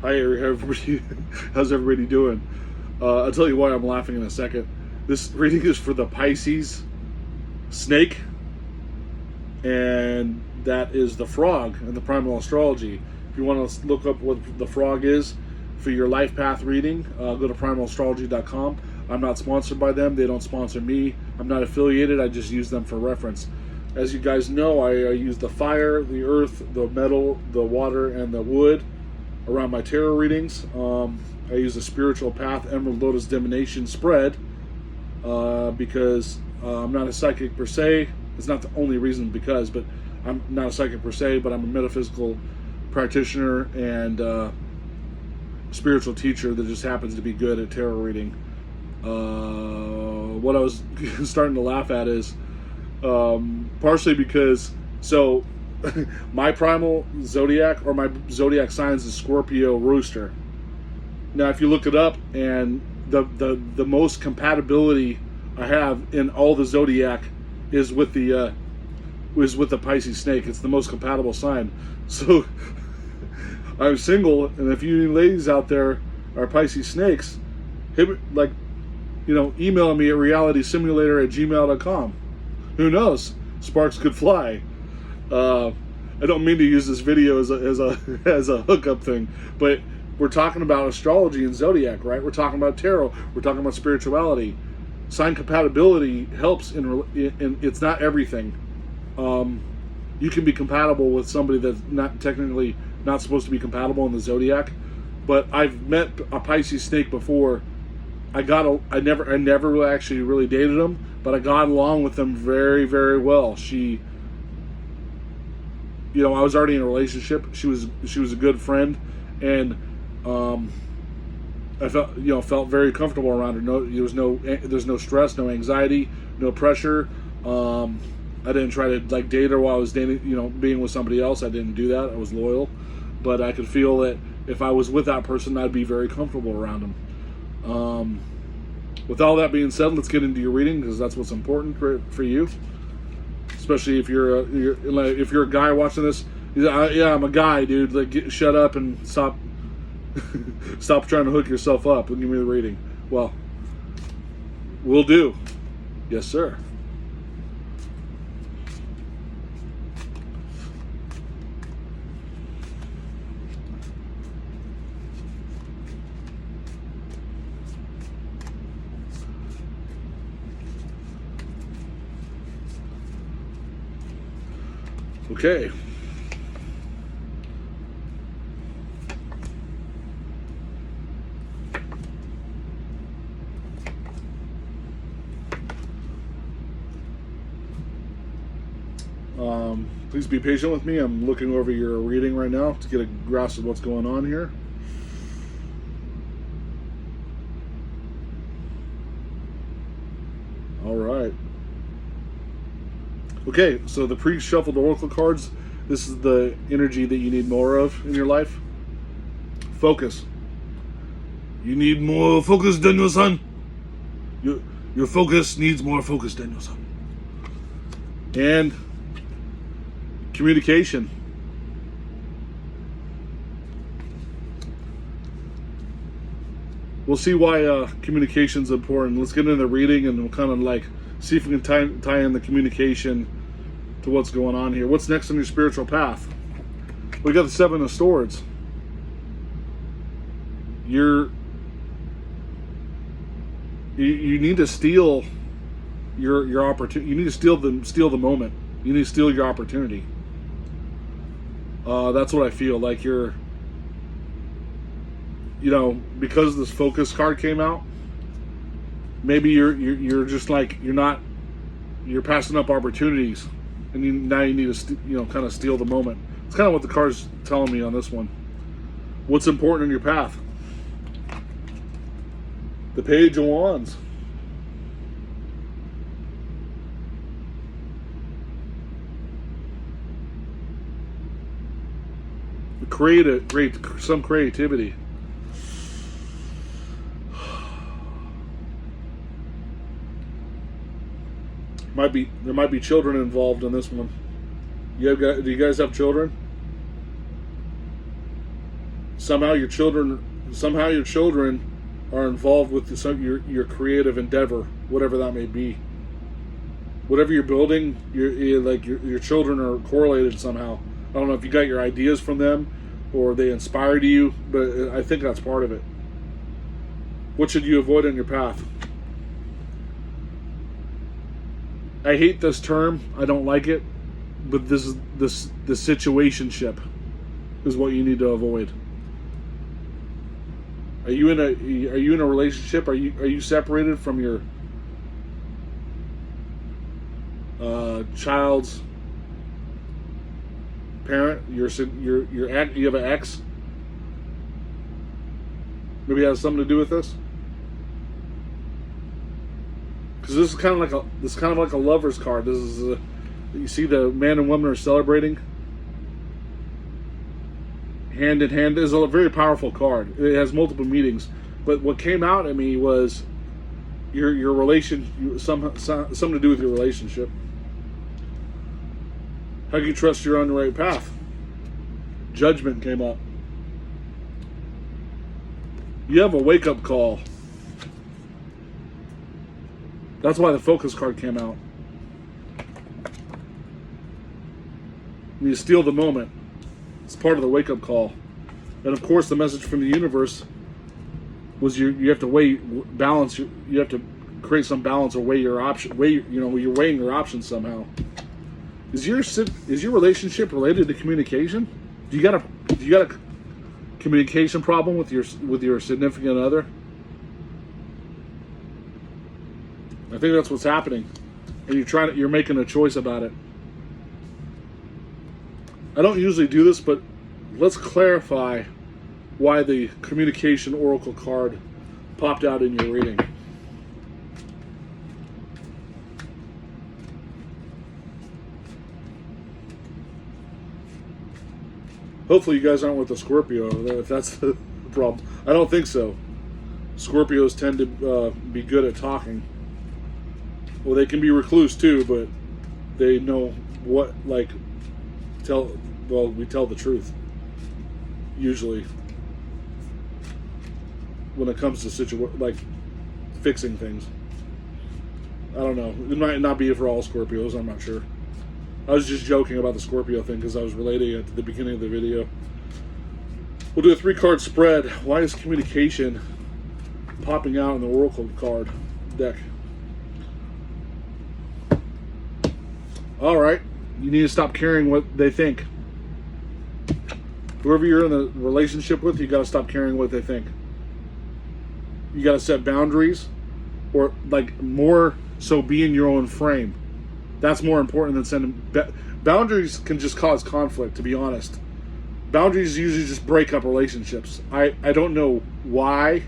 Hi, everybody. How's everybody doing? I'll tell you why I'm laughing in a second. This reading is for the Pisces snake, and that is the frog in the primal astrology. If you want to look up what the frog is for your life path reading, go to primalastrology.com. I'm not sponsored by them. They don't sponsor me. I'm not affiliated. I just use them for reference. As you guys know, I use the fire, the earth, the metal, the water, and the wood around my tarot readings. I use a spiritual path emerald lotus divination spread because I'm not a psychic per se. It's not the only reason because, but I'm not a psychic per se, but I'm a metaphysical practitioner and spiritual teacher that just happens to be good at tarot reading. What I was starting to laugh at is partially because, so my primal zodiac or my zodiac signs is Scorpio Rooster. Now, if you look it up, and the most compatibility I have in all the zodiac is with the Pisces snake. It's the most compatible sign. So I'm single, and if you ladies out there are Pisces snakes, email me at realitysimulator@gmail.com. Who knows? Sparks could fly. I don't mean to use this video as a hookup thing, but we're talking about astrology and zodiac, right? We're talking about tarot. We're talking about spirituality. Sign compatibility helps in it's not everything. You can be compatible with somebody that's not technically not supposed to be compatible in the zodiac, but I've met a Pisces snake before. I never actually really dated them, but I got along with them very, very well. She, I was already in a relationship. She was a good friend, and I felt very comfortable around her. There's no stress, no anxiety, no pressure. I didn't try to date her while I was dating, being with somebody else. I didn't do that. I was loyal, but I could feel that if I was with that person, I'd be very comfortable around them. With all that being said, let's get into your reading because that's what's important for you. Especially if you're a guy watching this. Yeah, I'm a guy, dude. Shut up and stop trying to hook yourself up and give me the reading. Well, will do. Yes, sir. Okay. Please be patient with me. I'm looking over your reading right now to get a grasp of what's going on here. All right. Okay, so the pre-shuffled oracle cards, this is the energy that you need more of in your life. Focus. You need more focus, Daniel-san. Your focus needs more focus, Daniel-san. And communication. We'll see why communication is important. Let's get into the reading and we'll kind of see if we can tie in the communication to what's going on here. What's next on your spiritual path? We got the Seven of Swords. You need to steal your opportunity. You need to steal the moment. You need to steal your opportunity. That's what I feel like. Because this focus card came out, maybe you're just you're passing up opportunities, and now you need to kind of steal the moment. It's kind of what the card's telling me on this one. What's important in your path? The Page of Wands. Some creativity. There might be children involved in this one. Do you guys have children? Somehow your children are involved with your creative endeavor, whatever that may be. Whatever you're building, your children are correlated somehow. I don't know if you got your ideas from them or they inspired you, but I think that's part of it. What should you avoid on your path? I hate this term. I don't like it, but the situationship is what you need to avoid. Are you in a relationship? Are you separated from your child's parent? You have an ex? Maybe it has something to do with this. Because this is kind of like a lover's card. This is you see the man and woman are celebrating hand in hand. This is a very powerful card. It has multiple meanings, but what came out at me was your relation, something to do with your relationship. How can you trust you're on the right path? Judgment came up. You have a wake-up call. That's why the focus card came out. You steal the moment. It's part of the wake-up call. And of course, the message from the universe was you have to balance. You have to create some balance or weigh your option. You're weighing your options somehow. Is your relationship related to communication? Do you got a communication problem with your significant other? I think that's what's happening, and you're making a choice about it. I don't usually do this, but let's clarify why the communication oracle card popped out in your reading. Hopefully you guys aren't with a Scorpio over there, if that's the problem. I don't think so. Scorpios tend to be good at talking. Well, they can be recluse too, but they know what, we tell the truth. Usually. When it comes to fixing things. I don't know. It might not be for all Scorpios, I'm not sure. I was just joking about the Scorpio thing because I was relating it to the beginning of the video. We'll do a 3-card spread. Why is communication popping out in the Oracle card deck? Alright, you need to stop caring what they think. Whoever you're in a relationship with, you got to stop caring what they think. You got to set boundaries, or more so be in your own frame. That's more important than sending... Boundaries can just cause conflict, to be honest. Boundaries usually just break up relationships. I don't know why.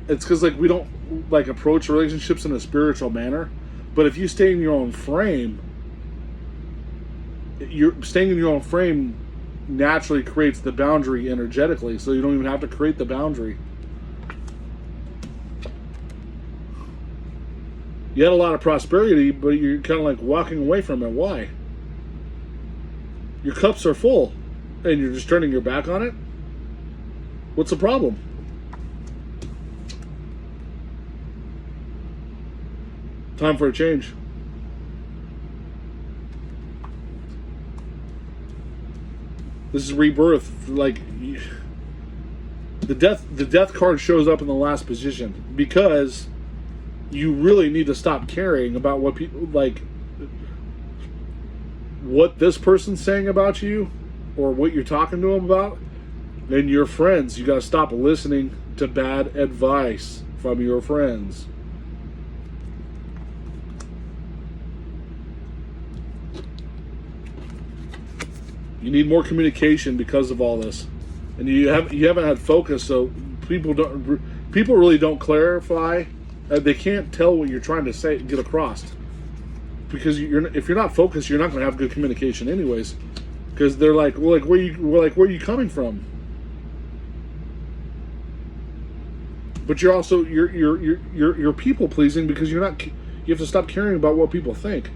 It's because we don't approach relationships in a spiritual manner. But if you stay in your own frame, staying in your own frame naturally creates the boundary energetically, so you don't even have to create the boundary. You had a lot of prosperity, but you're kind of walking away from it. Why? Your cups are full, and you're just turning your back on it? What's the problem? Time for a change. This is rebirth. The death card shows up in the last position because you really need to stop caring about what people what this person's saying about you or what you're talking to them about. And your friends, you got to stop listening to bad advice from your friends. You need more communication because of all this, and you haven't had focus. So people really don't clarify. They can't tell what you're trying to get across, because if you're not focused, you're not going to have good communication anyways. Because they're where are you coming from? But you're also you're people pleasing because you have to stop caring about what people think.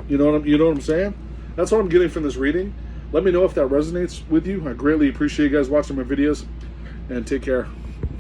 You know what I'm saying? That's what I'm getting from this reading. Let me know if that resonates with you. I greatly appreciate you guys watching my videos, and take care.